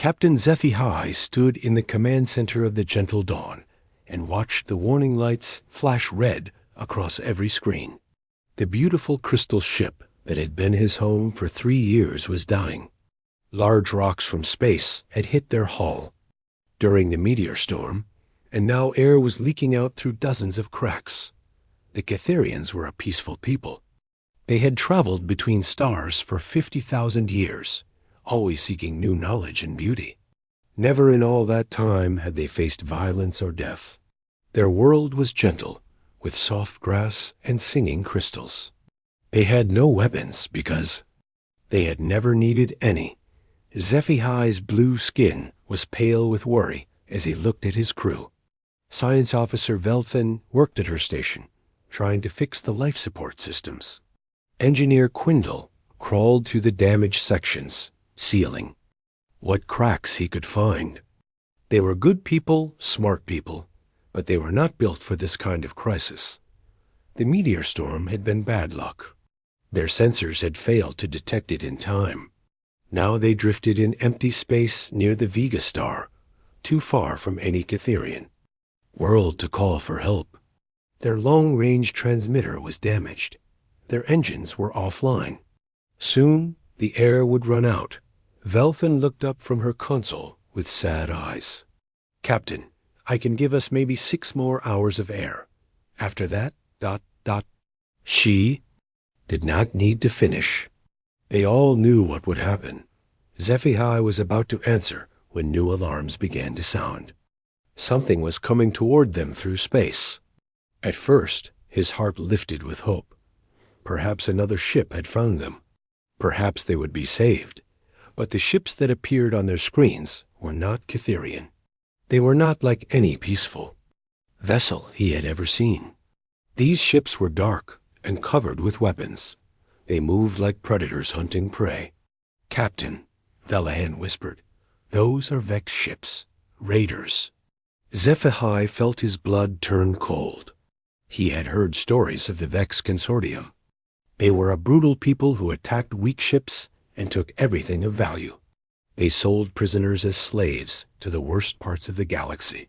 Captain HFY stood in the command center of the Gentle Dawn and watched the warning lights flash red across every screen. The beautiful crystal ship that had been his home for 3 years was dying. Large rocks from space had hit their hull during the meteor storm, and now air was leaking out through dozens of cracks. The Catherians were a peaceful people. They had traveled between stars for 50,000 years, always seeking new knowledge and beauty. Never in all that time had they faced violence or death. Their world was gentle, with soft grass and singing crystals. They had no weapons because they had never needed any. HFY's blue skin was pale with worry as he looked at his crew. Science Officer Velthin worked at her station, trying to fix the life support systems. Engineer Quindle crawled through the damaged sections, sealing what cracks he could find. They were good people, smart people, but they were not built for this kind of crisis. The meteor storm had been bad luck. Their sensors had failed to detect it in time. Now they drifted in empty space near the Vega star, too far from any Catherian world to call for help. Their long-range transmitter was damaged. Their engines were offline. Soon the air would run out. Velthin looked up from her console with sad eyes. "Captain, I can give us maybe 6 more hours of air. After that, ... She did not need to finish. They all knew what would happen. HFY was about to answer when new alarms began to sound. Something was coming toward them through space. At first, his heart lifted with hope. Perhaps another ship had found them. Perhaps they would be saved. But the ships that appeared on their screens were not Catherian. They were not like any peaceful vessel he had ever seen. These ships were dark and covered with weapons. They moved like predators hunting prey. "Captain," Velahan whispered, "those are Vex ships, raiders." HFY felt his blood turn cold. He had heard stories of the Vex Consortium. They were a brutal people who attacked weak ships and took everything of value. They sold prisoners as slaves to the worst parts of the galaxy.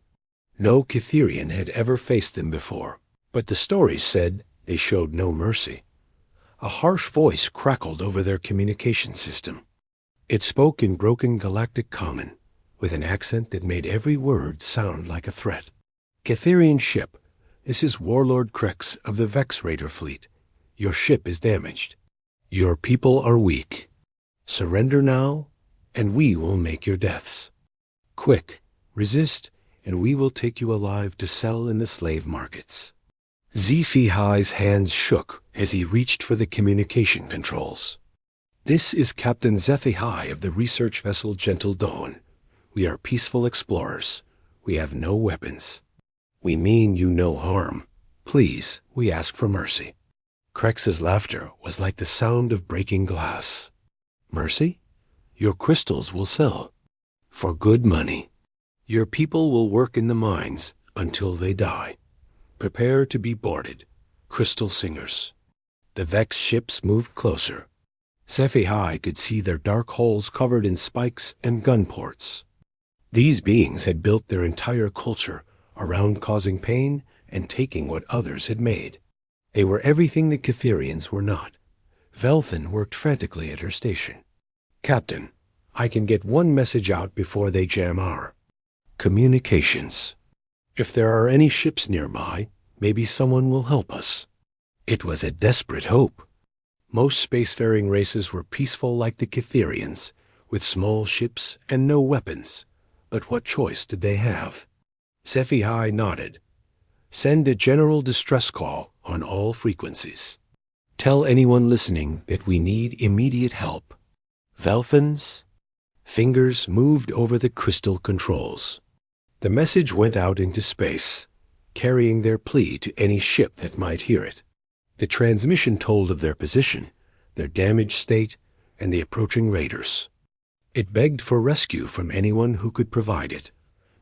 No Catherian had ever faced them before, but the stories said they showed no mercy. A harsh voice crackled over their communication system. It spoke in broken galactic common, with an accent that made every word sound like a threat. "Catherian ship, this is Warlord Krex of the Vex Raider fleet. Your ship is damaged. Your people are weak. Surrender now, and we will make your deaths. Quick, resist, and we will take you alive to sell in the slave markets." HFY's hands shook as he reached for the communication controls. "This is Captain HFY of the research vessel Gentle Dawn. We are peaceful explorers. We have no weapons. We mean you no harm. Please, we ask for mercy." Krex's laughter was like the sound of breaking glass. "Mercy? Your crystals will sell. For good money. Your people will work in the mines until they die. Prepare to be boarded, crystal singers." The Vex ships moved closer. HFY could see their dark hulls covered in spikes and gun ports. These beings had built their entire culture around causing pain and taking what others had made. They were everything the Catherians were not. Velthin worked frantically at her station. "Captain, I can get one message out before they jam our communications. If there are any ships nearby, maybe someone will help us." It was a desperate hope. Most spacefaring races were peaceful like the Catherians, with small ships and no weapons. But what choice did they have? HFY nodded. "Send a general distress call on all frequencies. Tell anyone listening that we need immediate help." Velthin's fingers moved over the crystal controls. The message went out into space, carrying their plea to any ship that might hear it. The transmission told of their position, their damaged state, and the approaching raiders. It begged for rescue from anyone who could provide it.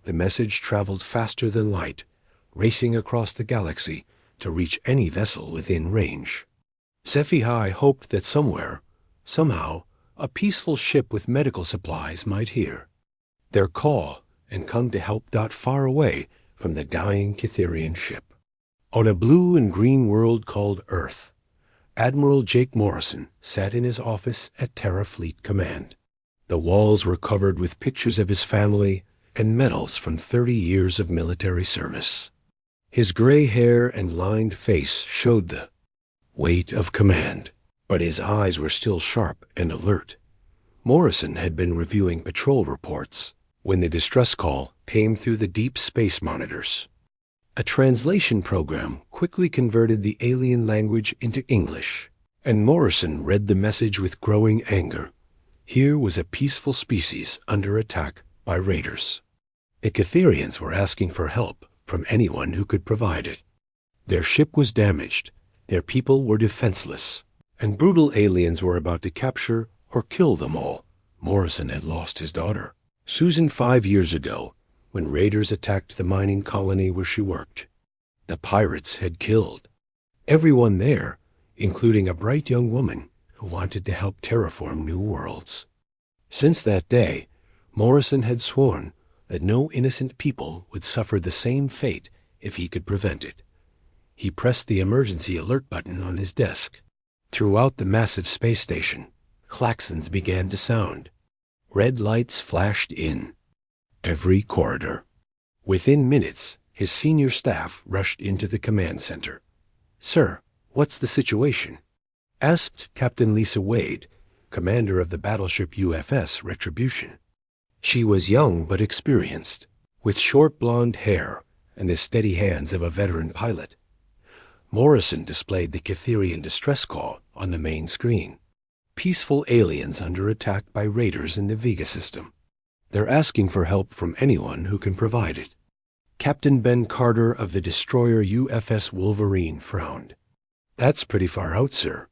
The message traveled faster than light, racing across the galaxy to reach any vessel within range. HFY hoped that somewhere, somehow, a peaceful ship with medical supplies might hear. their call and come to help dot far away from the dying Cytherian ship. On a blue and green world called Earth, Admiral Jake Morrison sat in his office at Terra Fleet Command. The walls were covered with pictures of his family and medals from 30 years of military service. His gray hair and lined face showed the weight of command, but his eyes were still sharp and alert. Morrison had been reviewing patrol reports when the distress call came through the deep space monitors. A translation program quickly converted the alien language into English, and Morrison read the message with growing anger. Here was a peaceful species under attack by raiders. The Cytherians were asking for help from anyone who could provide it. Their ship was damaged, their people were defenseless, and brutal aliens were about to capture or kill them all. Morrison had lost his daughter, Susan, 5 years ago, when raiders attacked the mining colony where she worked. The pirates had killed everyone there, including a bright young woman who wanted to help terraform new worlds. Since that day, Morrison had sworn that no innocent people would suffer the same fate if he could prevent it. He pressed the emergency alert button on his desk. Throughout the massive space station, klaxons began to sound. Red lights flashed in every corridor. Within minutes, his senior staff rushed into the command center. "Sir, what's the situation?" asked Captain Lisa Wade, commander of the battleship UFS Retribution. She was young but experienced, with short blonde hair and the steady hands of a veteran pilot. Morrison displayed the Cytherian distress call on the main screen. Peaceful aliens under attack by raiders in the Vega system. They're asking for help from anyone who can provide it. Captain Ben Carter of the destroyer UFS Wolverine frowned. "That's pretty far out, sir.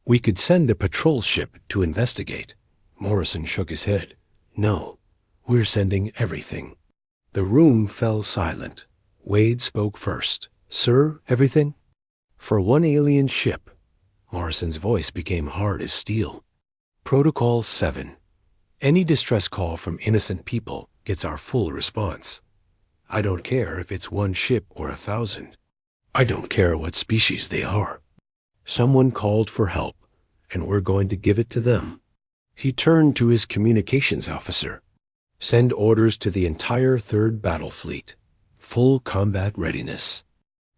We could send a patrol ship to investigate." Morrison shook his head. "No, we're sending everything." The room fell silent. Wade spoke first. "Sir, everything?" "For one alien ship." Morrison's voice became hard as steel. "Protocol 7. Any distress call from innocent people gets our full response. I don't care if it's one ship or 1,000. I don't care what species they are. Someone called for help, and we're going to give it to them." He turned to his communications officer. "Send orders to the entire 3rd Battle Fleet. Full combat readiness."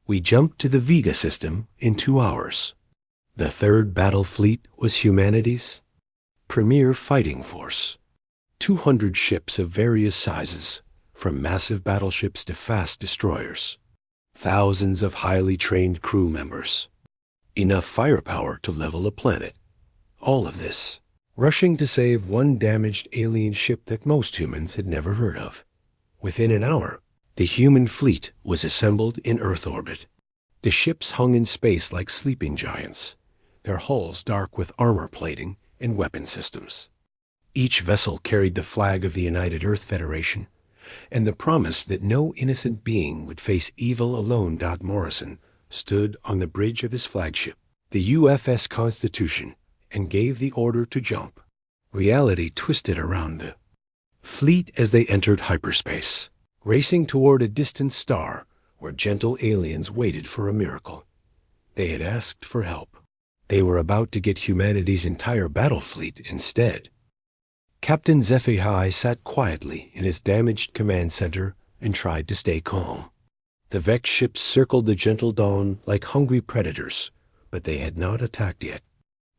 We jumped to the Vega system in 2 hours. The 3rd Battle Fleet was humanity's premier fighting force. 200 ships of various sizes, from massive battleships to fast destroyers. Thousands of highly trained crew members. Enough firepower to level a planet. All of this, rushing to save one damaged alien ship that most humans had never heard of. Within an hour, the human fleet was assembled in Earth orbit. The ships hung in space like sleeping giants, their hulls dark with armor plating and weapon systems. Each vessel carried the flag of the United Earth Federation and the promise that no innocent being would face evil alone. Morrison stood on the bridge of his flagship, the UFS Constitution, and gave the order to jump. Reality twisted around the fleet as they entered hyperspace, racing toward a distant star where gentle aliens waited for a miracle. They had asked for help. They were about to get humanity's entire battle fleet instead. Captain HFY sat quietly in his damaged command center and tried to stay calm. The Vex ships circled the gentle dawn like hungry predators, but they had not attacked yet.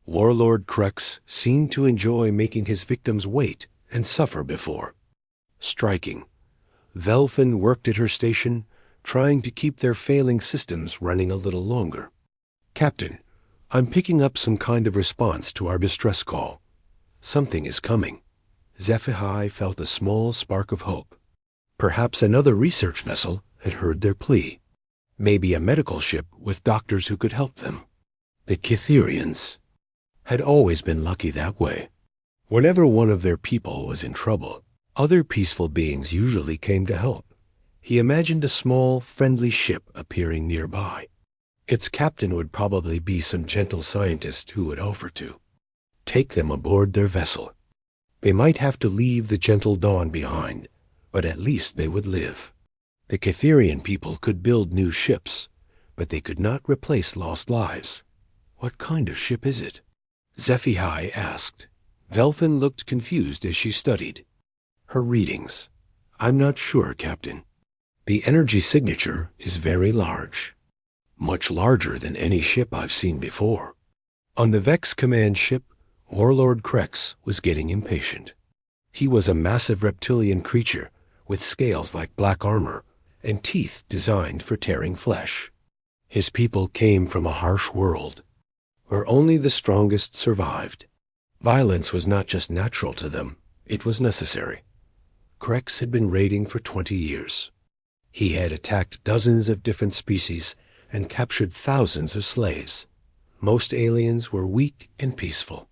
Warlord Crux seemed to enjoy making his victims wait and suffer before striking. Velthin worked at her station, trying to keep their failing systems running a little longer. "Captain, I'm picking up some kind of response to our distress call. Something is coming." HFY felt a small spark of hope. Perhaps another research vessel had heard their plea. Maybe a medical ship with doctors who could help them. The Cytherians had always been lucky that way. Whenever one of their people was in trouble, other peaceful beings usually came to help. He imagined a small, friendly ship appearing nearby. Its captain would probably be some gentle scientist who would offer to take them aboard their vessel. They might have to leave the gentle dawn behind, but at least they would live. The Catherian people could build new ships, but they could not replace lost lives. What kind of ship is it? SciFi asked. Velfin looked confused as she studied her readings. I'm not sure, Captain. The energy signature is very large. Much larger than any ship I've seen before. On the Vex command ship, Warlord Krex was getting impatient. He was a massive reptilian creature with scales like black armor and teeth designed for tearing flesh. His people came from a harsh world where only the strongest survived. Violence was not just natural to them, it was necessary. Krex had been raiding for 20 years. He had attacked dozens of different species and captured thousands of slaves. Most aliens were weak and peaceful.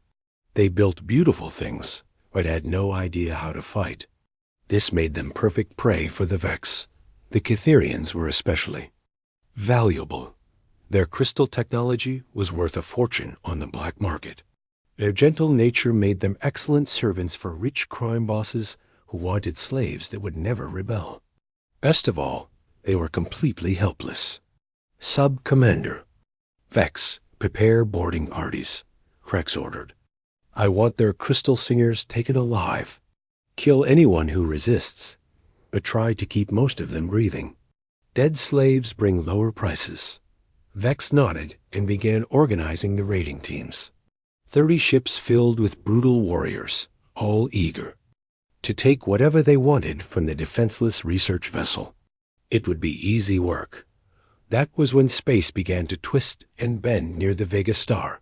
They built beautiful things, but had no idea how to fight. This made them perfect prey for the Vex. The Catherians were especially valuable. Their crystal technology was worth a fortune on the black market. Their gentle nature made them excellent servants for rich crime bosses who wanted slaves that would never rebel. Best of all, they were completely helpless. Sub-Commander. Vex, prepare boarding parties, Krex ordered. I want their crystal singers taken alive. Kill anyone who resists, but try to keep most of them breathing. Dead slaves bring lower prices. Vex nodded and began organizing the raiding teams. 30 ships filled with brutal warriors, all eager to take whatever they wanted from the defenseless research vessel. It would be easy work. That was when space began to twist and bend near the Vega star.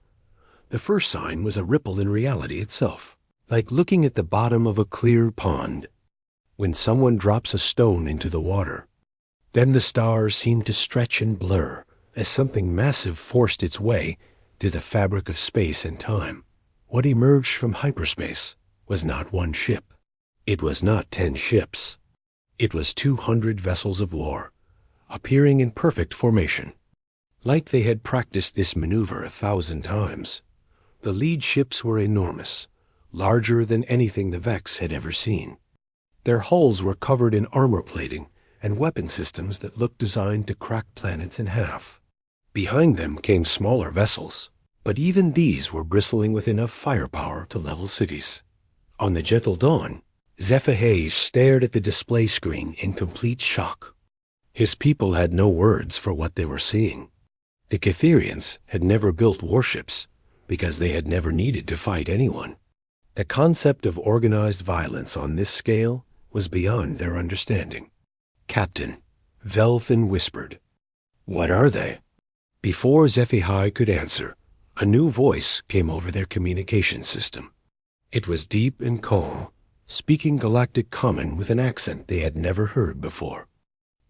The first sign was a ripple in reality itself, like looking at the bottom of a clear pond. When someone drops a stone into the water, then the stars seemed to stretch and blur as something massive forced its way through the fabric of space and time. What emerged from hyperspace was not one ship. It was not 10 ships. It was 200 vessels of war, appearing in perfect formation. Like they had practiced this maneuver 1,000 times. The lead ships were enormous, larger than anything the Vex had ever seen. Their hulls were covered in armor plating and weapon systems that looked designed to crack planets in half. Behind them came smaller vessels, but even these were bristling with enough firepower to level cities. On the gentle dawn, SciFi stared at the display screen in complete shock. His people had no words for what they were seeing. The Catherians had never built warships because they had never needed to fight anyone. The concept of organized violence on this scale was beyond their understanding. Captain, Velfin whispered. What are they? Before SciFi could answer, a new voice came over their communication system. It was deep and calm, speaking Galactic Common with an accent they had never heard before.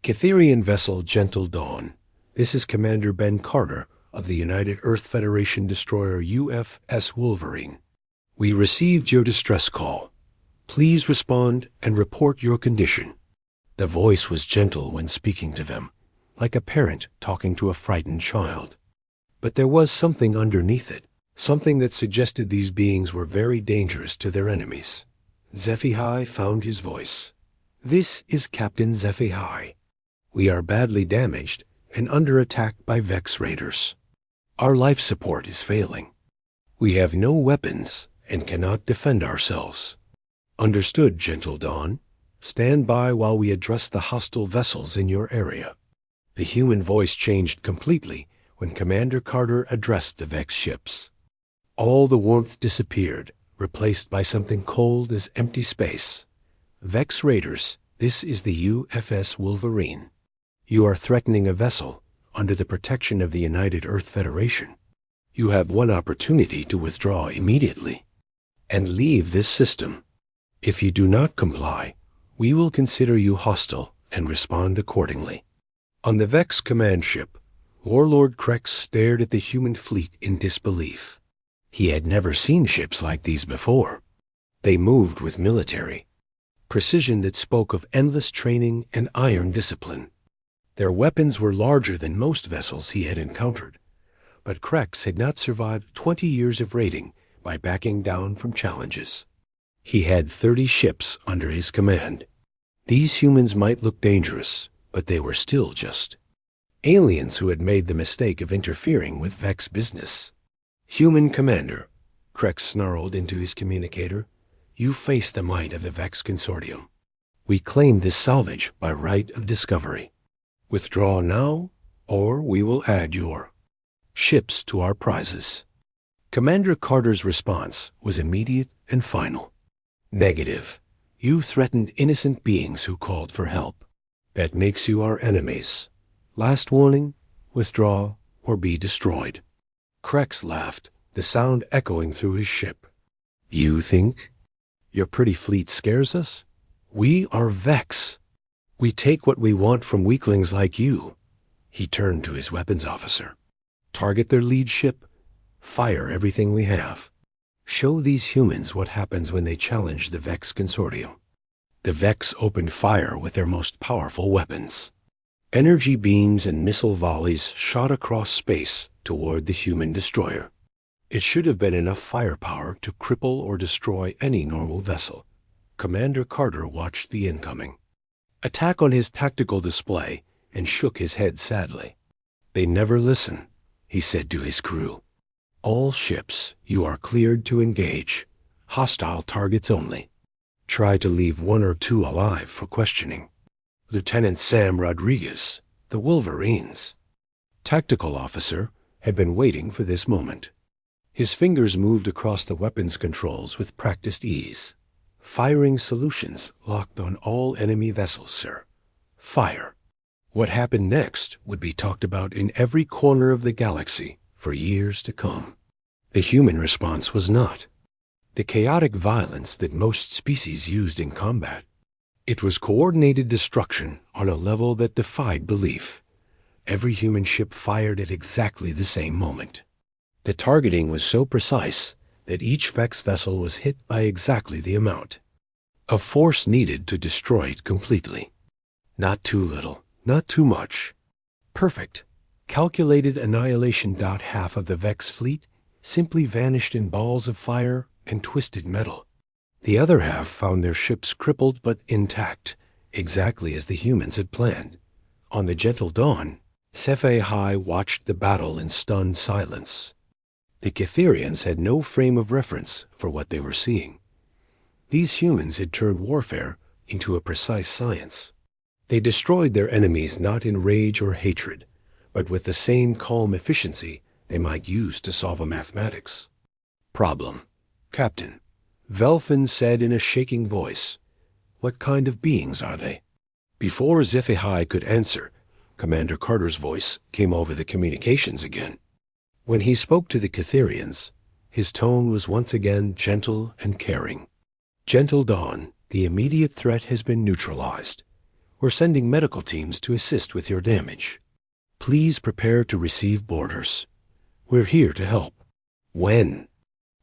Catherian vessel Gentle Dawn. This is Commander Ben Carter of the United Earth Federation destroyer UFS Wolverine. We received your distress call. Please respond and report your condition. The voice was gentle when speaking to them, like a parent talking to a frightened child. But there was something underneath it, something that suggested these beings were very dangerous to their enemies. SciFi found his voice. This is Captain SciFi. We are badly damaged and under attack by Vex raiders. Our life support is failing. We have no weapons and cannot defend ourselves. Understood, Gentle Dawn. Stand by while we address the hostile vessels in your area. The human voice changed completely when Commander Carter addressed the Vex ships. All the warmth disappeared, replaced by something cold as empty space. Vex raiders, this is the UFS Wolverine. You are threatening a vessel under the protection of the United Earth Federation. You have one opportunity to withdraw immediately and leave this system. If you do not comply, we will consider you hostile and respond accordingly. On the Vex command ship, Warlord Krex stared at the human fleet in disbelief. He had never seen ships like these before. They moved with military precision that spoke of endless training and iron discipline. Their weapons were larger than most vessels he had encountered, but Krex had not survived 20 years of raiding by backing down from challenges. He had 30 ships under his command. These humans might look dangerous, but they were still just aliens who had made the mistake of interfering with Vex business. "Human commander," Krex snarled into his communicator, "you face the might of the Vex Consortium. We claim this salvage by right of discovery. Withdraw now, or we will add your ships to our prizes." Commander Carter's response was immediate and final. "Negative. You threatened innocent beings who called for help. That makes you our enemies. Last warning, withdraw or be destroyed." Krex laughed, the sound echoing through his ship. "You think your pretty fleet scares us? We are Vex. We take what we want from weaklings like you." He turned to his weapons officer. "Target their lead ship. Fire everything we have. Show these humans what happens when they challenge the Vex Consortium." The Vex opened fire with their most powerful weapons. Energy beams and missile volleys shot across space toward the human destroyer. It should have been enough firepower to cripple or destroy any normal vessel. Commander Carter watched the incoming attack on his tactical display and shook his head sadly. "They never listen," he said to his crew. "All ships, you are cleared to engage. Hostile targets only. Try to leave one or two alive for questioning. Lieutenant Sam Rodriguez, the Wolverines." Tactical officer had been waiting for this moment. His fingers moved across the weapons controls with practiced ease. "Firing solutions locked on all enemy vessels, sir. Fire." What happened next would be talked about in every corner of the galaxy for years to come. The human response was not the chaotic violence that most species used in combat. It was coordinated destruction on a level that defied belief. Every human ship fired at exactly the same moment. The targeting was so precise that each Vex vessel was hit by exactly the amount of force needed to destroy it completely. Not too little, not too much. Perfect. Calculated annihilation. Half of the Vex fleet simply vanished in balls of fire and twisted metal. The other half found their ships crippled but intact, exactly as the humans had planned. On the gentle dawn, SciFi watched the battle in stunned silence. The Cytherians had no frame of reference for what they were seeing. These humans had turned warfare into a precise science. They destroyed their enemies not in rage or hatred, but with the same calm efficiency they might use to solve a mathematics problem. "Captain," Velfin said in a shaking voice, "what kind of beings are they?" Before SciFi could answer, Commander Carter's voice came over the communications again. When he spoke to the Cytherians, his tone was once again gentle and caring. "Gentle Dawn, the immediate threat has been neutralized. We're sending medical teams to assist with your damage. Please prepare to receive boarders. We're here to help." "When?"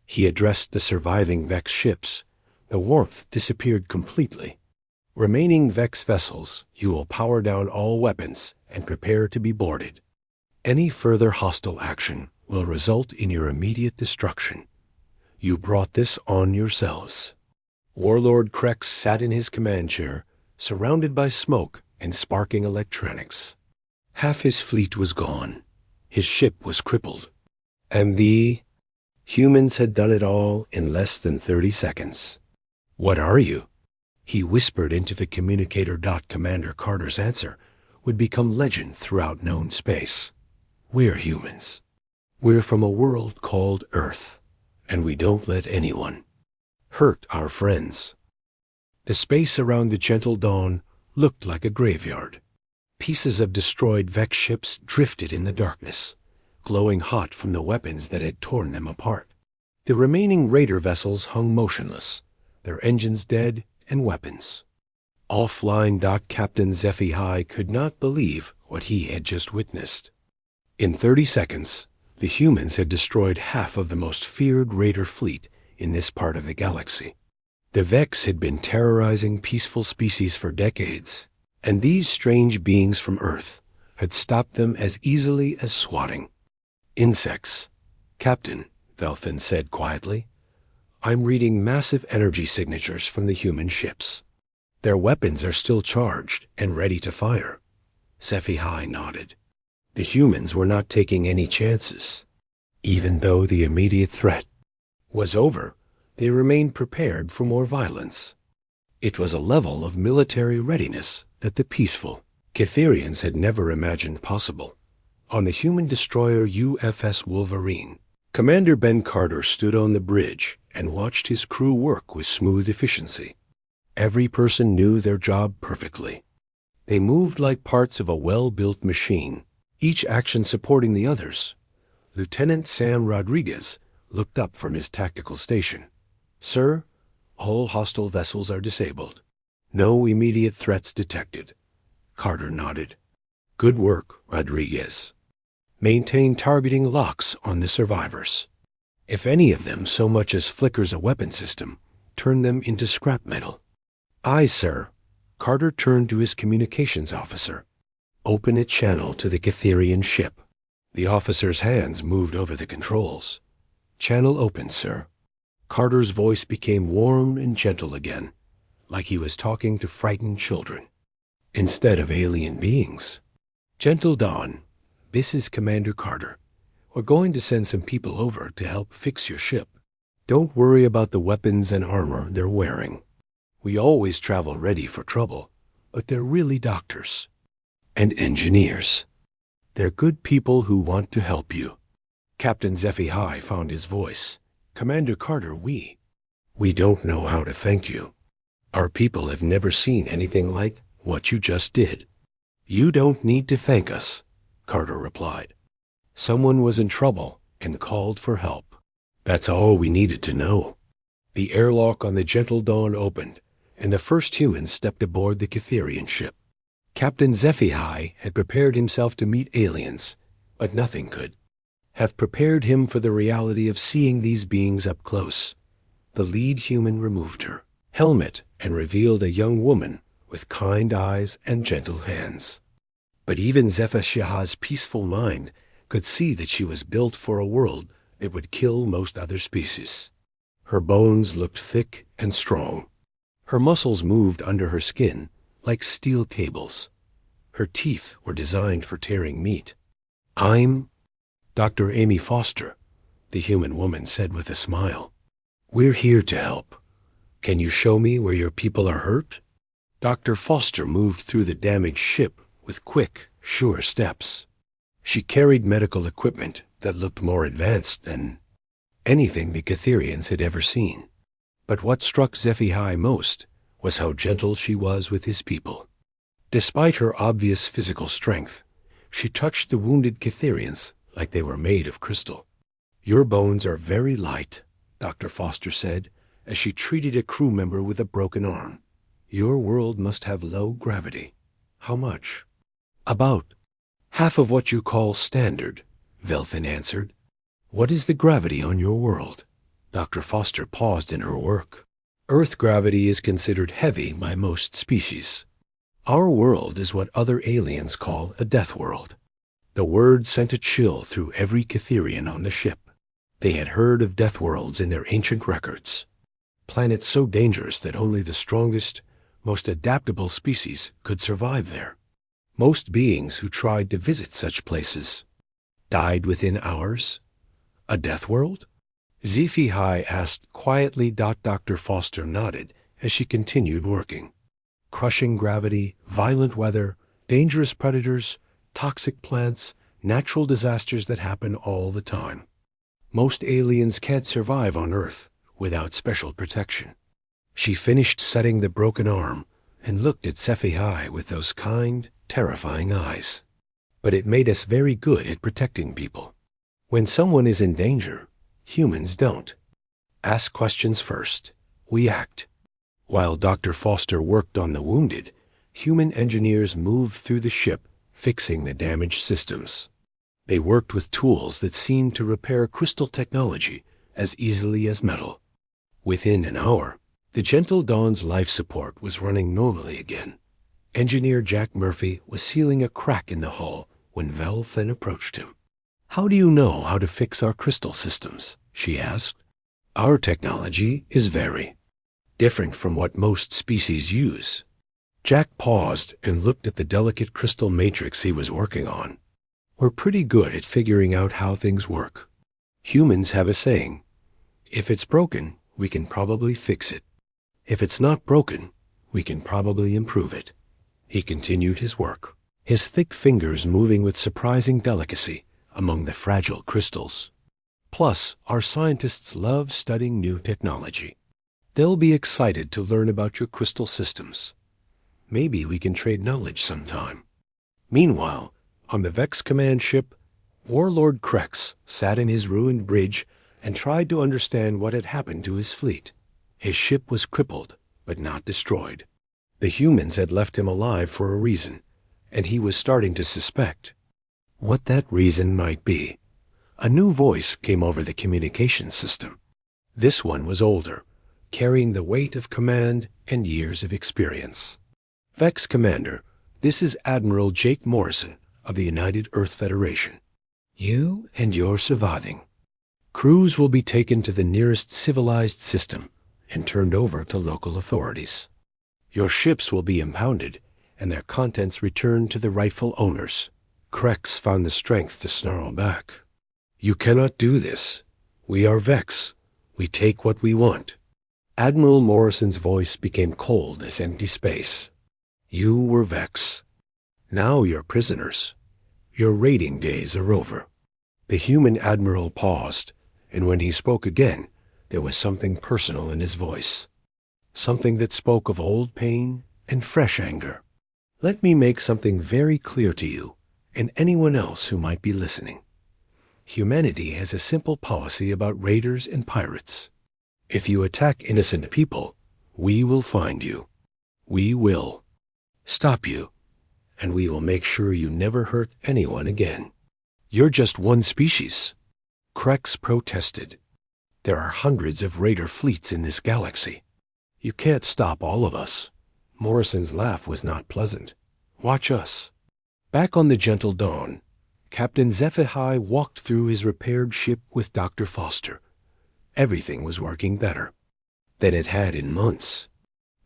He addressed the surviving Vex ships. The warmth disappeared completely. "Remaining Vex vessels, you will power down all weapons and prepare to be boarded. Any further hostile action will result in your immediate destruction. You brought this on yourselves." Warlord Krex sat in his command chair, surrounded by smoke and sparking electronics. Half his fleet was gone. His ship was crippled. And the humans had done it all in less than 30 seconds. "What are you?" he whispered into the communicator. Commander Carter's answer would become legend throughout known space. "We're humans. We're from a world called Earth, and we don't let anyone hurt our friends." The space around the Gentle Dawn looked like a graveyard. Pieces of destroyed Vex ships drifted in the darkness, glowing hot from the weapons that had torn them apart. The remaining raider vessels hung motionless, their engines dead and weapons offline. Captain SciFi could not believe what he had just witnessed. In 30 seconds, the humans had destroyed half of the most feared raider fleet in this part of the galaxy. The Vex had been terrorizing peaceful species for decades, and these strange beings from Earth had stopped them as easily as swatting insects. "Captain," Velfin said quietly, I'm reading massive energy signatures from the human ships. Their weapons are still charged and ready to fire. SciFi nodded. The humans were not taking any chances. Even though the immediate threat was over, they remained prepared for more violence. It was a level of military readiness that the peaceful Cytherians had never imagined possible. On the human destroyer UFS Wolverine, Commander Ben Carter stood on the bridge and watched his crew work with smooth efficiency. Every person knew their job perfectly. They moved like parts of a well-built machine, each action supporting the others. Lieutenant Sam Rodriguez looked up from his tactical station. "Sir, all hostile vessels are disabled. No immediate threats detected." Carter nodded. "Good work, Rodriguez. Maintain targeting locks on the survivors. If any of them so much as flickers a weapon system, turn them into scrap metal." "Aye, sir." Carter turned to his communications officer. "Open a channel to the Cytherian ship." The officer's hands moved over the controls. "Channel open, sir." Carter's voice became warm and gentle again, like he was talking to frightened children, instead of alien beings. "Gentle Dawn, this is Commander Carter. We're going to send some people over to help fix your ship. Don't worry about the weapons and armor they're wearing. We always travel ready for trouble, but they're really doctors and engineers. They're good people who want to help you." Captain SciFi found his voice. "Commander Carter, we don't know how to thank you. Our people have never seen anything like what you just did." "You don't need to thank us," Carter replied. "Someone was in trouble and called for help. That's all we needed to know." The airlock on the Gentle Dawn opened, and the first humans stepped aboard the Cytherian ship. Captain SciFi had prepared himself to meet aliens, but nothing could have prepared him for the reality of seeing these beings up close. The lead human removed her helmet and revealed a young woman with kind eyes and gentle hands. But even SciFi's peaceful mind could see that she was built for a world that would kill most other species. Her bones looked thick and strong. Her muscles moved under her skin like steel cables. Her teeth were designed for tearing meat. "I'm Dr. Amy Foster," the human woman said with a smile. "We're here to help. Can you show me where your people are hurt?" Dr. Foster moved through the damaged ship with quick, sure steps. She carried medical equipment that looked more advanced than anything the Cytherians had ever seen. But what struck SciFi most was how gentle she was with his people. Despite her obvious physical strength, she touched the wounded Cytherians like they were made of crystal. "Your bones are very light," Dr. Foster said, as she treated a crew member with a broken arm. "Your world must have low gravity." "How much?" "About half of what you call standard," Velthin answered. "What is the gravity on your world?" Dr. Foster paused in her work. "Earth gravity is considered heavy by most species. Our world is what other aliens call a death world." The word sent a chill through every Cytherian on the ship. They had heard of death worlds in their ancient records. Planets so dangerous that only the strongest, most adaptable species could survive there. Most beings who tried to visit such places died within hours. A death world? SciFi asked quietly. Dr. Foster nodded as she continued working. Crushing gravity, violent weather, dangerous predators, toxic plants, natural disasters that happen all the time. Most aliens can't survive on Earth without special protection. She finished setting the broken arm and looked at SciFi with those kind, terrifying eyes. "But it made us very good at protecting people. When someone is in danger, humans don't ask questions first. We act." While Dr. Foster worked on the wounded, human engineers moved through the ship, fixing the damaged systems. They worked with tools that seemed to repair crystal technology as easily as metal. Within an hour, the Gentle Dawn's life support was running normally again. Engineer Jack Murphy was sealing a crack in the hull when Velthin approached him. "How do you know how to fix our crystal systems?" she asked. Our technology is very different from what most species use. Jack paused and looked at the delicate crystal matrix he was working on. We're pretty good at figuring out how things work. Humans have a saying, if it's broken, we can probably fix it. If it's not broken, we can probably improve it. He continued his work, his thick fingers moving with surprising delicacy among the fragile crystals. Plus, our scientists love studying new technology. They'll be excited to learn about your crystal systems. Maybe we can trade knowledge sometime. Meanwhile, on the Vex command ship, Warlord Krex sat in his ruined bridge and tried to understand what had happened to his fleet. His ship was crippled, but not destroyed. The humans had left him alive for a reason, and he was starting to suspect what that reason might be. A new voice came over the communication system. This one was older, carrying the weight of command and years of experience. Vex Commander, this is Admiral Jake Morrison of the United Earth Federation. You and your surviving crews will be taken to the nearest civilized system and turned over to local authorities. Your ships will be impounded and their contents returned to the rightful owners. Krex found the strength to snarl back. You cannot do this. We are Vex. We take what we want. Admiral Morrison's voice became cold as empty space. You were Vex. Now you're prisoners. Your raiding days are over. The human admiral paused, and when he spoke again, there was something personal in his voice. Something that spoke of old pain and fresh anger. Let me make something very clear to you, and anyone else who might be listening. Humanity has a simple policy about raiders and pirates. If you attack innocent people, we will find you. We will stop you, and we will make sure you never hurt anyone again. You're just one species. Krex protested. There are hundreds of raider fleets in this galaxy. You can't stop all of us. Morrison's laugh was not pleasant. Watch us. Back on the Gentle Dawn, Captain HFY walked through his repaired ship with Dr. Foster. Everything was working better than it had in months.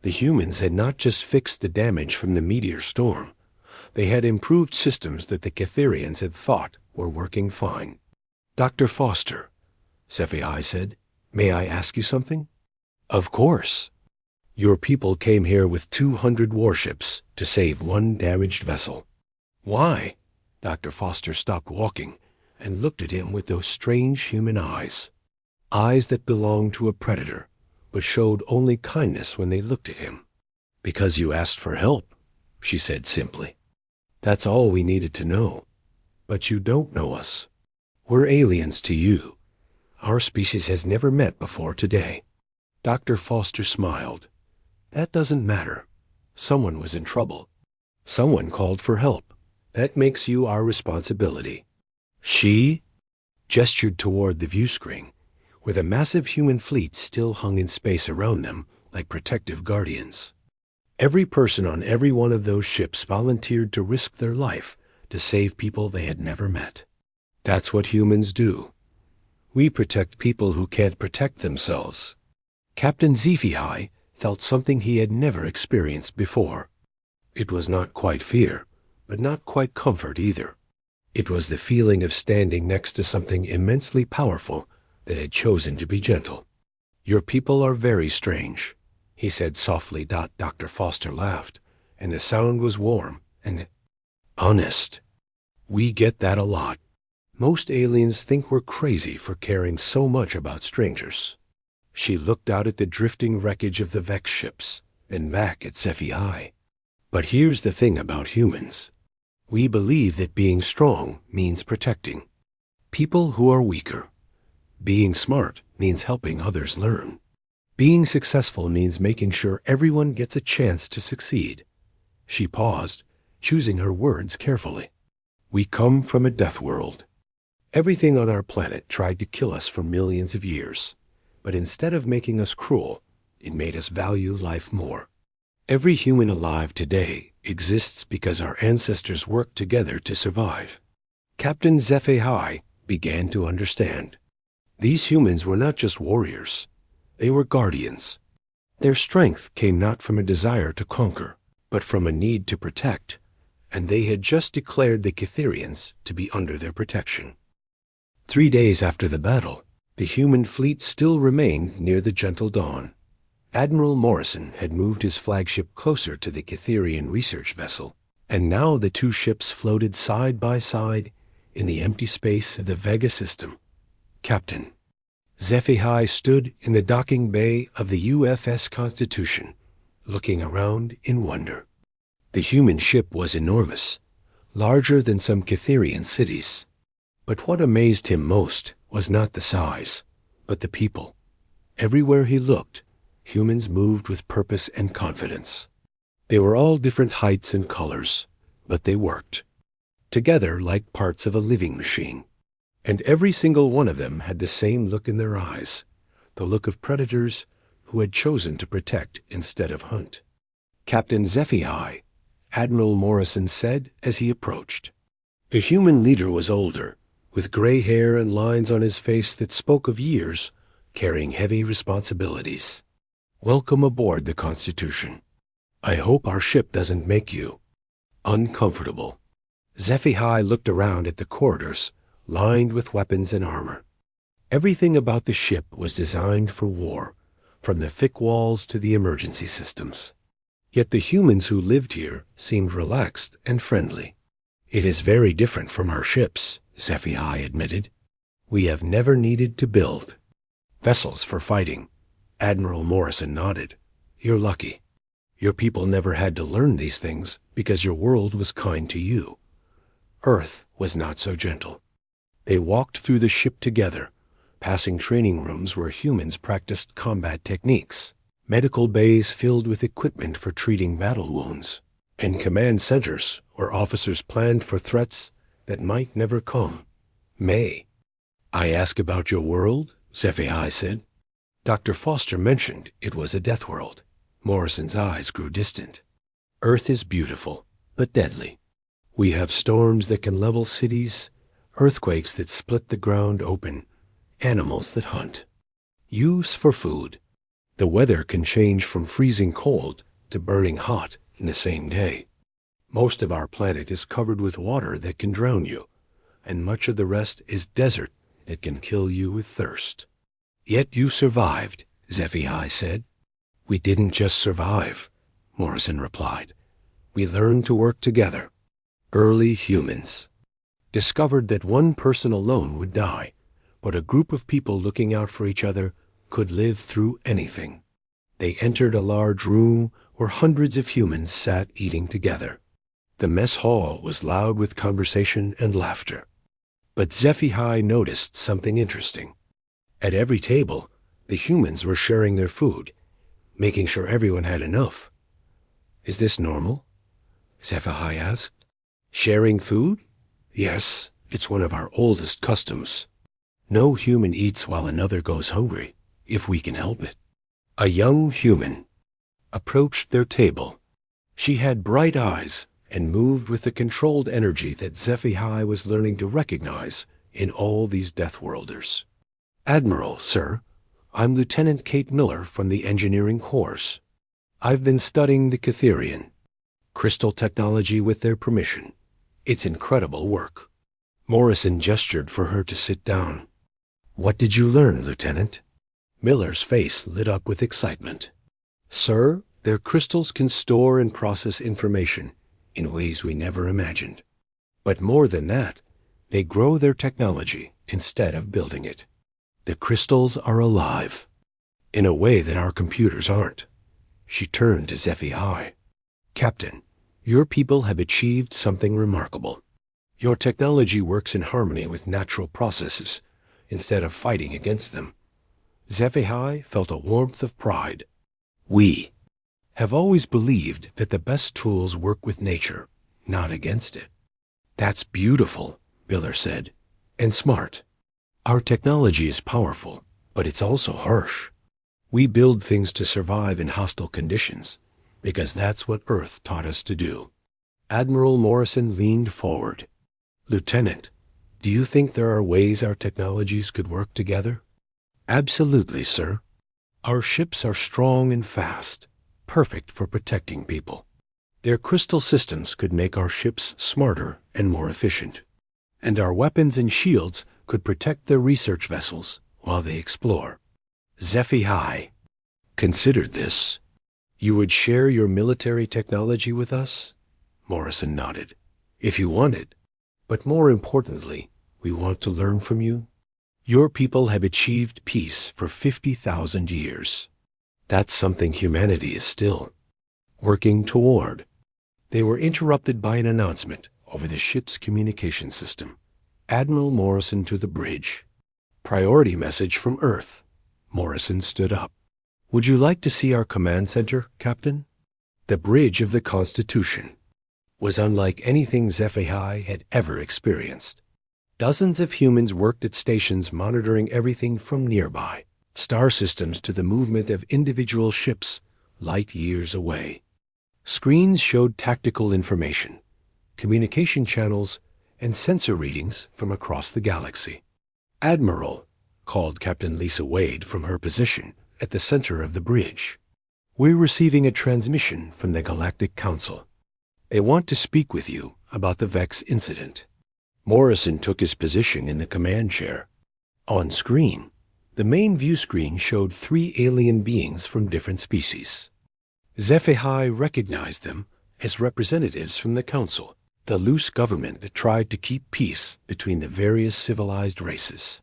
The humans had not just fixed the damage from the meteor storm. They had improved systems that the Catherians had thought were working fine. Dr. Foster, HFY said, may I ask you something? Of course. Your people came here with 200 warships to save one damaged vessel. Why? Dr. Foster stopped walking and looked at him with those strange human eyes. Eyes that belonged to a predator, but showed only kindness when they looked at him. Because you asked for help, she said simply. That's all we needed to know. But you don't know us. We're aliens to you. Our species has never met before today. Dr. Foster smiled. That doesn't matter. Someone was in trouble. Someone called for help. That makes you our responsibility. She gestured toward the view screen, where the massive human fleet still hung in space around them like protective guardians. Every person on every one of those ships volunteered to risk their life to save people they had never met. That's what humans do. We protect people who can't protect themselves. Captain HFY felt something he had never experienced before. It was not quite fear, but not quite comfort either. It was the feeling of standing next to something immensely powerful that had chosen to be gentle. Your people are very strange, he said softly. Dr. Foster laughed, and the sound was warm and honest. We get that a lot. Most aliens think we're crazy for caring so much about strangers. She looked out at the drifting wreckage of the Vex ships, and back at HFY. But here's the thing about humans. We believe that being strong means protecting people who are weaker. Being smart means helping others learn. Being successful means making sure everyone gets a chance to succeed. She paused, choosing her words carefully. We come from a death world. Everything on our planet tried to kill us for millions of years, but instead of making us cruel, it made us value life more. Every human alive today exists because our ancestors worked together to survive. Captain HFY began to understand. These humans were not just warriors. They were guardians. Their strength came not from a desire to conquer, but from a need to protect, and they had just declared the Cytherians to be under their protection. 3 days after the battle, the human fleet still remained near the gentle dawn. Admiral Morrison had moved his flagship closer to the Cytherian research vessel, and now the two ships floated side by side in the empty space of the Vega system. Captain, HFY stood in the docking bay of the UFS Constitution, looking around in wonder. The human ship was enormous, larger than some Cytherian cities. But what amazed him most was not the size, but the people. Everywhere he looked, humans moved with purpose and confidence. They were all different heights and colors, but they worked together like parts of a living machine. And every single one of them had the same look in their eyes, the look of predators who had chosen to protect instead of hunt. Captain HFY, Admiral Morrison said as he approached. The human leader was older, with gray hair and lines on his face that spoke of years carrying heavy responsibilities. Welcome aboard the Constitution. I hope our ship doesn't make you uncomfortable. HFY looked around at the corridors, lined with weapons and armor. Everything about the ship was designed for war, from the thick walls to the emergency systems. Yet the humans who lived here seemed relaxed and friendly. It is very different from our ships, HFY admitted. We have never needed to build vessels for fighting. Admiral Morrison nodded. You're lucky. Your people never had to learn these things because your world was kind to you. Earth was not so gentle. They walked through the ship together, passing training rooms where humans practiced combat techniques, medical bays filled with equipment for treating battle wounds, and command centers where officers planned for threats that might never come. May I ask about your world? HFY said. Dr. Foster mentioned it was a death world. Morrison's eyes grew distant. Earth is beautiful, but deadly. We have storms that can level cities, earthquakes that split the ground open, animals that hunt. Use for food. The weather can change from freezing cold to burning hot in the same day. Most of our planet is covered with water that can drown you, and much of the rest is desert that can kill you with thirst. Yet you survived, HFY said. We didn't just survive, Morrison replied. We learned to work together. Early humans discovered that one person alone would die, but a group of people looking out for each other could live through anything. They entered a large room where hundreds of humans sat eating together. The mess hall was loud with conversation and laughter. But HFY noticed something interesting. At every table, the humans were sharing their food, making sure everyone had enough. Is this normal? HFY asked. Sharing food? Yes, it's one of our oldest customs. No human eats while another goes hungry, if we can help it. A young human approached their table. She had bright eyes and moved with the controlled energy that HFY was learning to recognize in all these Deathworlders. Admiral, sir, I'm Lieutenant Kate Miller from the Engineering Corps. I've been studying the Cytherian crystal technology with their permission. It's incredible work. Morrison gestured for her to sit down. What did you learn, Lieutenant? Miller's face lit up with excitement. Sir, their crystals can store and process information in ways we never imagined. But more than that, they grow their technology instead of building it. The crystals are alive, in a way that our computers aren't. She turned to HFY. Captain, your people have achieved something remarkable. Your technology works in harmony with natural processes instead of fighting against them. HFY felt a warmth of pride. We have always believed that the best tools work with nature, not against it. That's beautiful, Miller said, and smart. Our technology is powerful, but it's also harsh. We build things to survive in hostile conditions, because that's what Earth taught us to do. Admiral Morrison leaned forward. Lieutenant, do you think there are ways our technologies could work together? Absolutely, sir. Our ships are strong and fast, perfect for protecting people. Their crystal systems could make our ships smarter and more efficient. And our weapons and shields could protect their research vessels while they explore. HFY considered this. You would share your military technology with us? Morrison nodded. If you wanted. But more importantly, we want to learn from you. Your people have achieved peace for 50,000 years. That's something humanity is still working toward. They were interrupted by an announcement over the ship's communication system. Admiral Morrison to the bridge. Priority message from Earth. Morrison stood up. Would you like to see our command center, Captain? The bridge of the Constitution was unlike anything HFY had ever experienced. Dozens of humans worked at stations monitoring everything from nearby star systems to the movement of individual ships light years away. Screens showed tactical information, communication channels, and sensor readings from across the galaxy. Admiral, called Captain Lisa Wade from her position at the center of the bridge. We're receiving a transmission from the Galactic Council. They want to speak with you about the Vex incident. Morrison took his position in the command chair. On screen, the main view screen showed 3 alien beings from different species. HFY recognized them as representatives from the Council, the loose government that tried to keep peace between the various civilized races.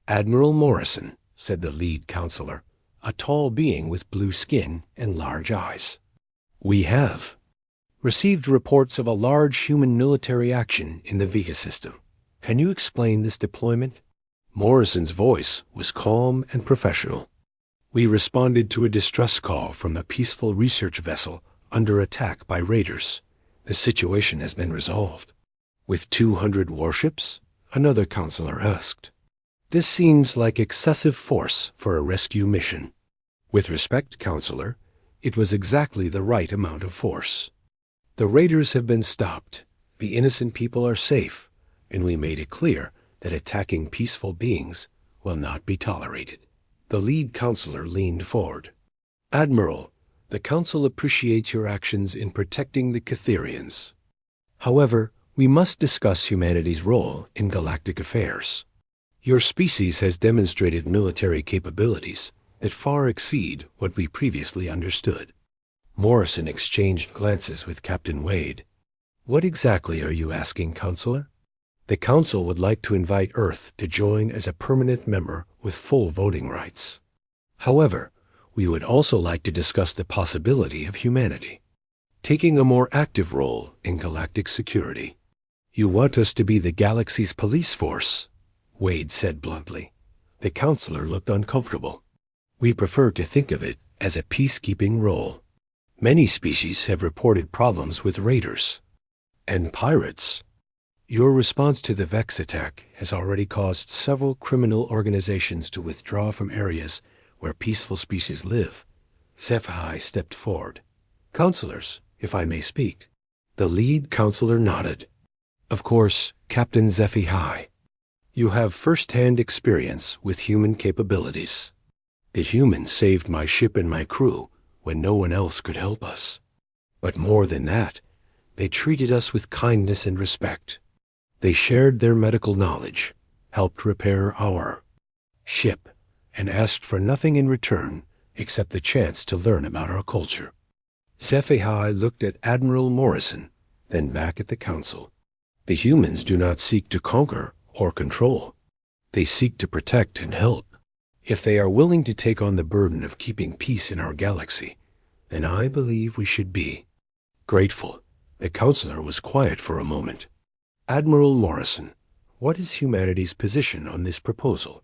Admiral Morrison, said the lead counselor, a tall being with blue skin and large eyes. We have received reports of a large human military action in the Vega system. Can you explain this deployment? Morrison's voice was calm and professional. We responded to a distress call from a peaceful research vessel under attack by raiders. The situation has been resolved. With 200 warships? Another counselor asked. This seems like excessive force for a rescue mission. With respect, counselor, it was exactly the right amount of force. The raiders have been stopped, the innocent people are safe, and we made it clear that attacking peaceful beings will not be tolerated. The lead counselor leaned forward. Admiral, the Council appreciates your actions in protecting the Catherians. However, we must discuss humanity's role in galactic affairs. Your species has demonstrated military capabilities that far exceed what we previously understood. Morrison exchanged glances with Captain Wade. What exactly are you asking, Counselor? The Council would like to invite Earth to join as a permanent member with full voting rights. However, we would also like to discuss the possibility of humanity taking a more active role in galactic security. You want us to be the galaxy's police force, Wade said bluntly. The counselor looked uncomfortable. We prefer to think of it as a peacekeeping role. Many species have reported problems with raiders and pirates. Your response to the Vex attack has already caused several criminal organizations to withdraw from areas where peaceful species live. HFY stepped forward. Counselors, if I may speak. The lead counselor nodded. Of course, Captain HFY. You have first-hand experience with human capabilities. The humans saved my ship and my crew when no one else could help us. But more than that, they treated us with kindness and respect. They shared their medical knowledge, helped repair our ship, and asked for nothing in return except the chance to learn about our culture. HFY looked at Admiral Morrison, then back at the Council. The humans do not seek to conquer or control. They seek to protect and help. If they are willing to take on the burden of keeping peace in our galaxy, then I believe we should be grateful. The counselor was quiet for a moment. Admiral Morrison, what is humanity's position on this proposal?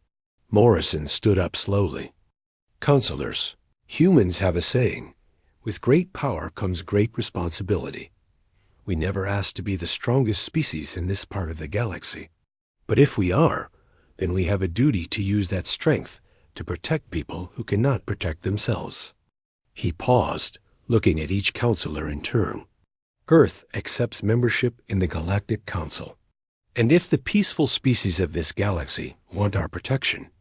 Morrison stood up slowly. Counselors, humans have a saying, with great power comes great responsibility. We never asked to be the strongest species in this part of the galaxy. But if we are, then we have a duty to use that strength to protect people who cannot protect themselves. He paused, looking at each counselor in turn. Earth accepts membership in the Galactic Council. And if the peaceful species of this galaxy want our protection,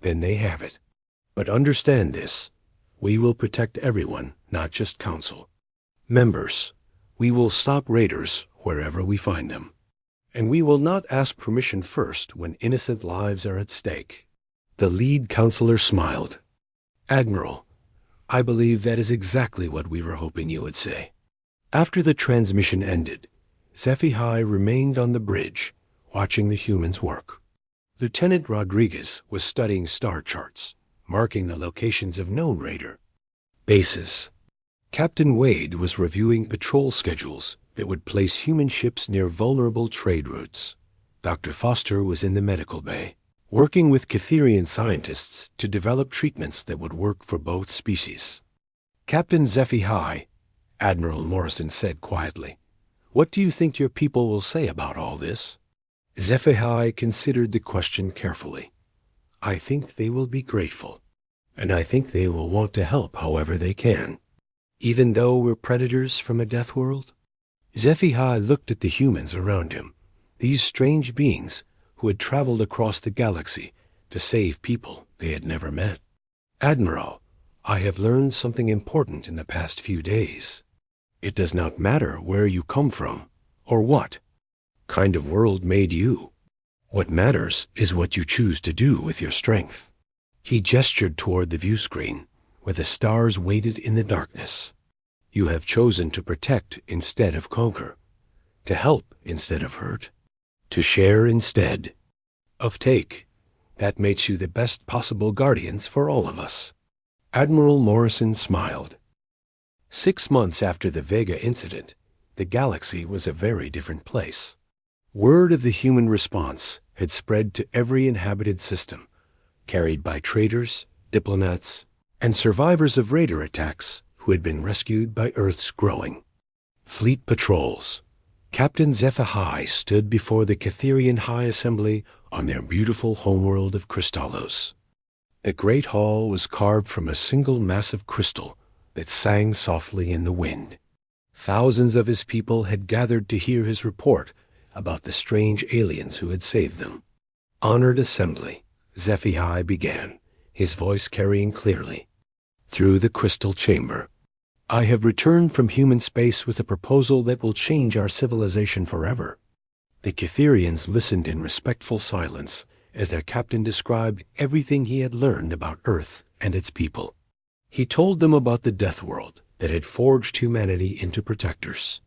then they have it. But understand this. We will protect everyone, not just Council. Members, we will stop raiders wherever we find them. And we will not ask permission first when innocent lives are at stake. The lead counselor smiled. Admiral, I believe that is exactly what we were hoping you would say. After the transmission ended, SciFi remained on the bridge, watching the humans work. Lieutenant Rodriguez was studying star charts, marking the locations of known raider bases. Captain Wade was reviewing patrol schedules that would place human ships near vulnerable trade routes. Dr. Foster was in the medical bay, working with Catherian scientists to develop treatments that would work for both species. Captain SciFi, Admiral Morrison said quietly, "What do you think your people will say about all this?" SciFi considered the question carefully. "I think they will be grateful, and I think they will want to help however they can. Even though we're predators from a death world?" SciFi looked at the humans around him, these strange beings who had traveled across the galaxy to save people they had never met. "Admiral, I have learned something important in the past few days. It does not matter where you come from or what kind of world made you. What matters is what you choose to do with your strength." He gestured toward the view screen, where the stars waited in the darkness. "You have chosen to protect instead of conquer, to help instead of hurt, to share instead of take. That makes you the best possible guardians for all of us." Admiral Morrison smiled. 6 months after the Vega incident, the galaxy was a very different place. Word of the human response had spread to every inhabited system, carried by traders, diplomats, and survivors of raider attacks who had been rescued by Earth's growing fleet patrols. Captain SciFi stood before the Catherian High Assembly on their beautiful homeworld of Crystallos. A great hall was carved from a single massive crystal that sang softly in the wind. Thousands of his people had gathered to hear his report about the strange aliens who had saved them. "Honored assembly," SciFi began, his voice carrying clearly through the crystal chamber. "I have returned from human space with a proposal that will change our civilization forever." The Catherians listened in respectful silence as their captain described everything he had learned about Earth and its people. He told them about the Death World that had forged humanity into protectors.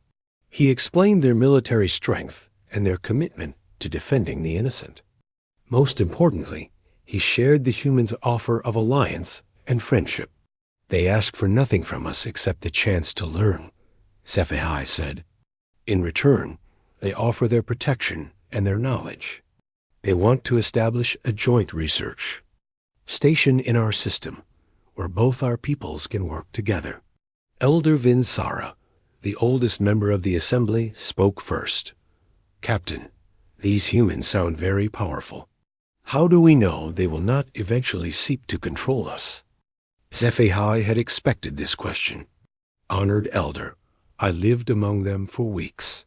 He explained their military strength and their commitment to defending the innocent. Most importantly, he shared the humans' offer of alliance and friendship. "They ask for nothing from us except the chance to learn," SciFi said. "In return, they offer their protection and their knowledge. They want to establish a joint research station in our system where both our peoples can work together." Elder Vinsara, the oldest member of the assembly, spoke first. "Captain, these humans sound very powerful. How do we know they will not eventually seek to control us?" SciFi had expected this question. "Honored Elder, I lived among them for weeks.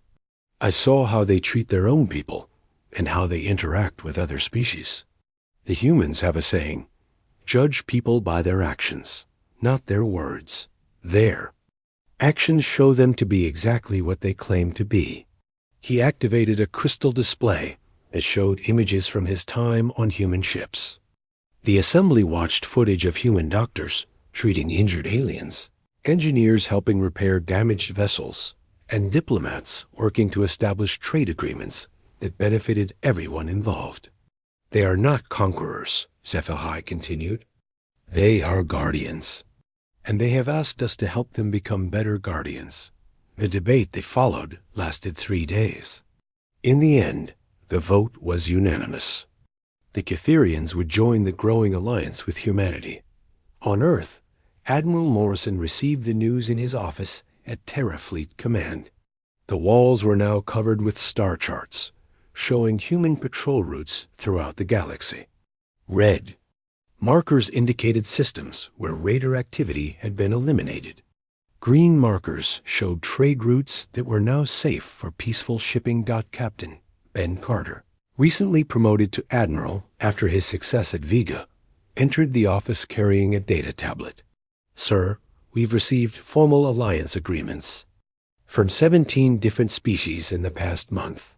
I saw how they treat their own people and how they interact with other species. The humans have a saying, 'Judge people by their actions, not their words.' Their actions show them to be exactly what they claim to be." He activated a crystal display that showed images from his time on human ships. The assembly watched footage of human doctors treating injured aliens, engineers helping repair damaged vessels, and diplomats working to establish trade agreements that benefited everyone involved. "They are not conquerors," SciFi continued. "They are guardians, and they have asked us to help them become better guardians." The debate that followed lasted 3 days. In the end, the vote was unanimous. The Catherians would join the growing alliance with humanity. On Earth, Admiral Morrison received the news in his office at Terra Fleet Command. The walls were now covered with star charts, showing human patrol routes throughout the galaxy. Red markers indicated systems where raider activity had been eliminated. Green markers showed trade routes that were now safe for peaceful shipping. Captain Ben Carter, recently promoted to Admiral after his success at Vega, entered the office carrying a data tablet. Sir, we've received formal alliance agreements from 17 different species in the past month.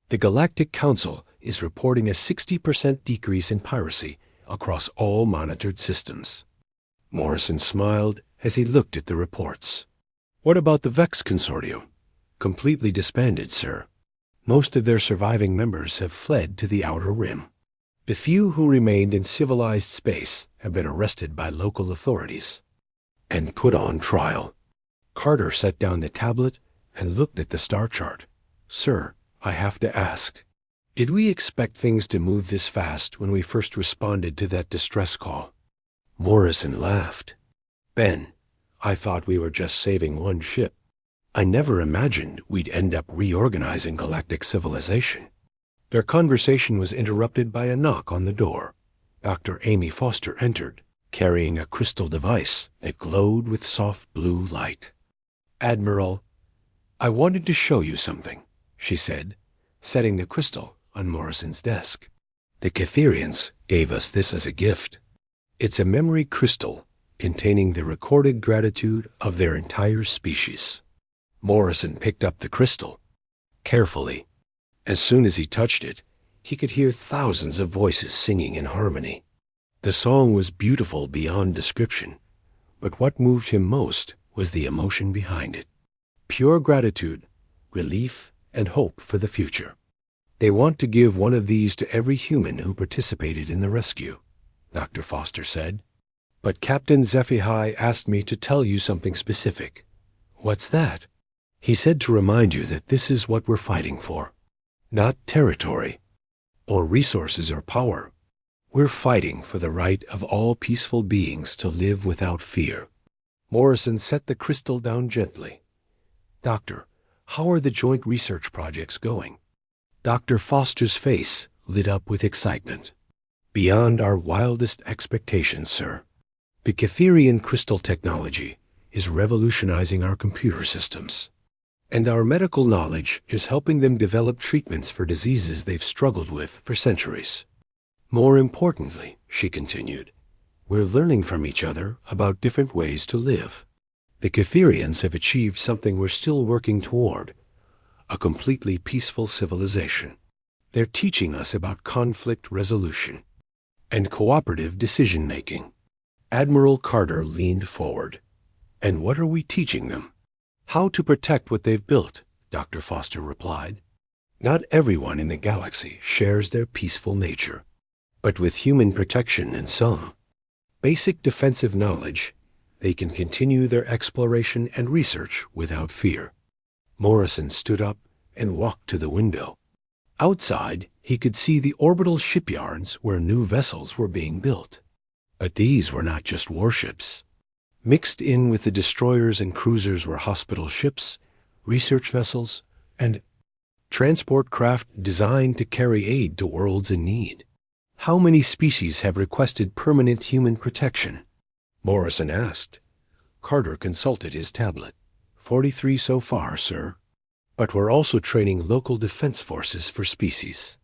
The Galactic Council is reporting a 60% decrease in piracy across all monitored systems. Morrison smiled as he looked at the reports. What about the Vex Consortium? Completely disbanded, sir. Most of their surviving members have fled to the Outer Rim. The few who remained in civilized space have been arrested by local authorities and put on trial. Carter set down the tablet and looked at the star chart. Sir, I have to ask, did we expect things to move this fast when we first responded to that distress call? Morrison laughed. Ben, I thought we were just saving one ship. I never imagined we'd end up reorganizing galactic civilization. Their conversation was interrupted by a knock on the door. Dr. Amy Foster entered, carrying a crystal device that glowed with soft blue light. Admiral, I wanted to show you something, she said, setting the crystal on Morrison's desk. The Catherians gave us this as a gift. It's a memory crystal containing the recorded gratitude of their entire species. Morrison picked up the crystal carefully. As soon as he touched it, he could hear thousands of voices singing in harmony. The song was beautiful beyond description, but what moved him most was the emotion behind it. Pure gratitude, relief, and hope for the future. They want to give one of these to every human who participated in the rescue, Dr. Foster said. But Captain HFY asked me to tell you something specific. What's that? He said to remind you that this is what we're fighting for. Not territory, or resources or power. We're fighting for the right of all peaceful beings to live without fear. Morrison set the crystal down gently. Doctor, how are the joint research projects going? Dr. Foster's face lit up with excitement. Beyond our wildest expectations, sir. The Catherian crystal technology is revolutionizing our computer systems. And our medical knowledge is helping them develop treatments for diseases they've struggled with for centuries. More importantly, she continued, we're learning from each other about different ways to live. The Catherians have achieved something we're still working toward, a completely peaceful civilization. They're teaching us about conflict resolution and cooperative decision-making. Admiral Carter leaned forward. And what are we teaching them? How to protect what they've built, Dr. Foster replied. Not everyone in the galaxy shares their peaceful nature, but with human protection and some basic defensive knowledge, they can continue their exploration and research without fear. Morrison stood up and walked to the window. Outside, he could see the orbital shipyards where new vessels were being built. But these were not just warships. Mixed in with the destroyers and cruisers were hospital ships, research vessels, and transport craft designed to carry aid to worlds in need. How many species have requested permanent human protection? Morrison asked. Carter consulted his tablet. 43 so far, sir. But we're also training local defense forces for species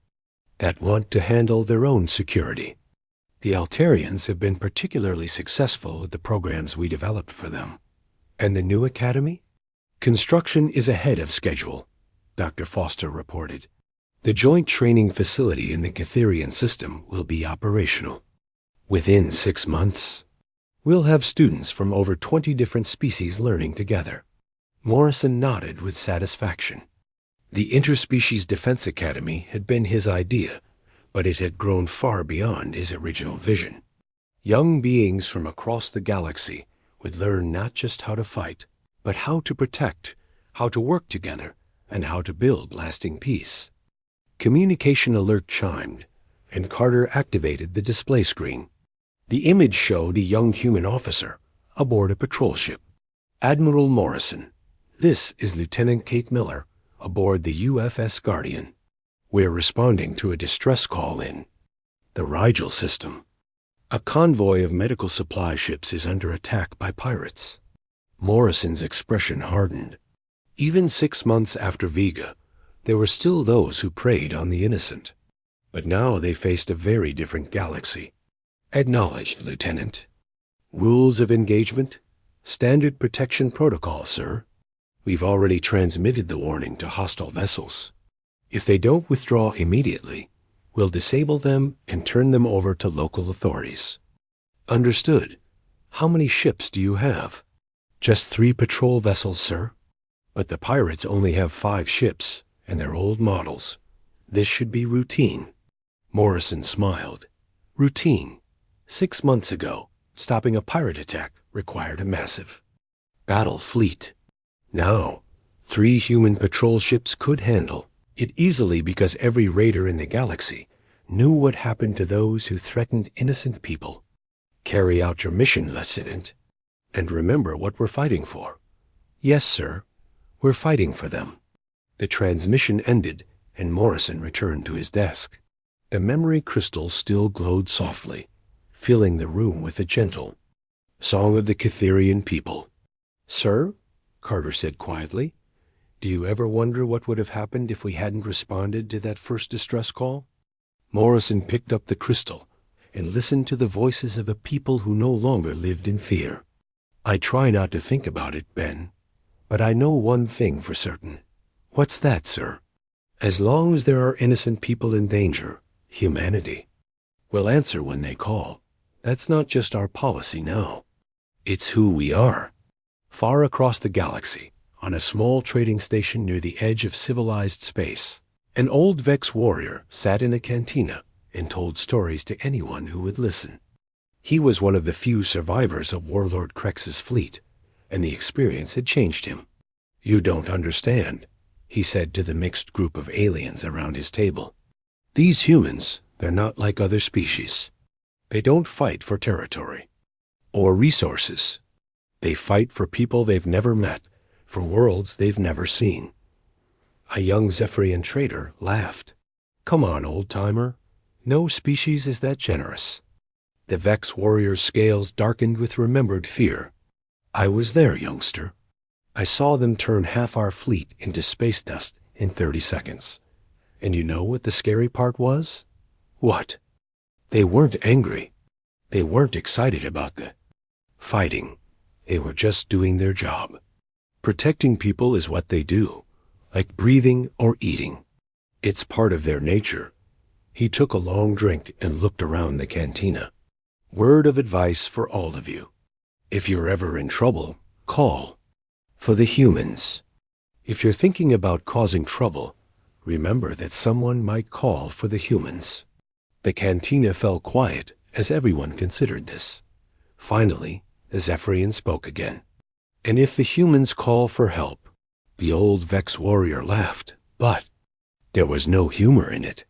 that want to handle their own security. The Altarians have been particularly successful with the programs we developed for them. And the new academy? Construction is ahead of schedule, Dr. Foster reported. The joint training facility in the Catherian system will be operational. Within 6 months, we'll have students from over 20 different species learning together. Morrison nodded with satisfaction. The Interspecies Defense Academy had been his idea, but it had grown far beyond his original vision. Young beings from across the galaxy would learn not just how to fight, but how to protect, how to work together, and how to build lasting peace. Communication alert chimed, and Carter activated the display screen. The image showed a young human officer aboard a patrol ship. Admiral Morrison, this is Lieutenant Kate Miller aboard the UFS Guardian. We're responding to a distress call in the Rigel system. A convoy of medical supply ships is under attack by pirates. Morrison's expression hardened. Even 6 months after Vega, there were still those who preyed on the innocent. But now they faced a very different galaxy. Acknowledged, Lieutenant. Rules of engagement? Standard protection protocol, sir. We've already transmitted the warning to hostile vessels. If they don't withdraw immediately, we'll disable them and turn them over to local authorities. Understood. How many ships do you have? Just 3 patrol vessels, sir. But the pirates only have 5 ships, and they're old models. This should be routine. Morrison smiled. Routine. 6 months ago, stopping a pirate attack required a massive battle fleet. Now, 3 human patrol ships could handle it easily because every raider in the galaxy knew what happened to those who threatened innocent people. Carry out your mission, Lieutenant, and remember what we're fighting for. Yes, sir. We're fighting for them. The transmission ended, and Morrison returned to his desk. The memory crystal still glowed softly, filling the room with a gentle song of the Catherian people. Sir, Carter said quietly, do you ever wonder what would have happened if we hadn't responded to that first distress call? Morrison picked up the crystal and listened to the voices of a people who no longer lived in fear. I try not to think about it, Ben, but I know one thing for certain. What's that, sir? As long as there are innocent people in danger, humanity will answer when they call. That's not just our policy now. It's who we are. Far across the galaxy, on a small trading station near the edge of civilized space, an old Vex warrior sat in a cantina and told stories to anyone who would listen. He was one of the few survivors of Warlord Krex's fleet, and the experience had changed him. You don't understand, he said to the mixed group of aliens around his table. These humans, they're not like other species. They don't fight for territory or resources. They fight for people they've never met, for worlds they've never seen. A young Zephyrian trader laughed. Come on, old-timer. No species is that generous. The Vex warrior's scales darkened with remembered fear. I was there, youngster. I saw them turn half our fleet into space dust in 30 seconds. And you know what the scary part was? What? They weren't angry. They weren't excited about the fighting. They were just doing their job. Protecting people is what they do, like breathing or eating. It's part of their nature. He took a long drink and looked around the cantina. Word of advice for all of you. If you're ever in trouble, call. For the humans. If you're thinking about causing trouble, remember that someone might call for the humans. The cantina fell quiet as everyone considered this. Finally, the Zephyrian spoke again. And if the humans call for help, the old Vex warrior laughed, but there was no humor in it.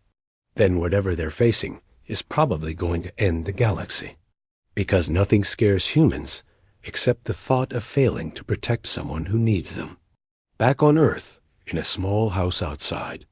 Then whatever they're facing is probably going to end the galaxy. Because nothing scares humans except the thought of failing to protect someone who needs them. Back on Earth, in a small house outside,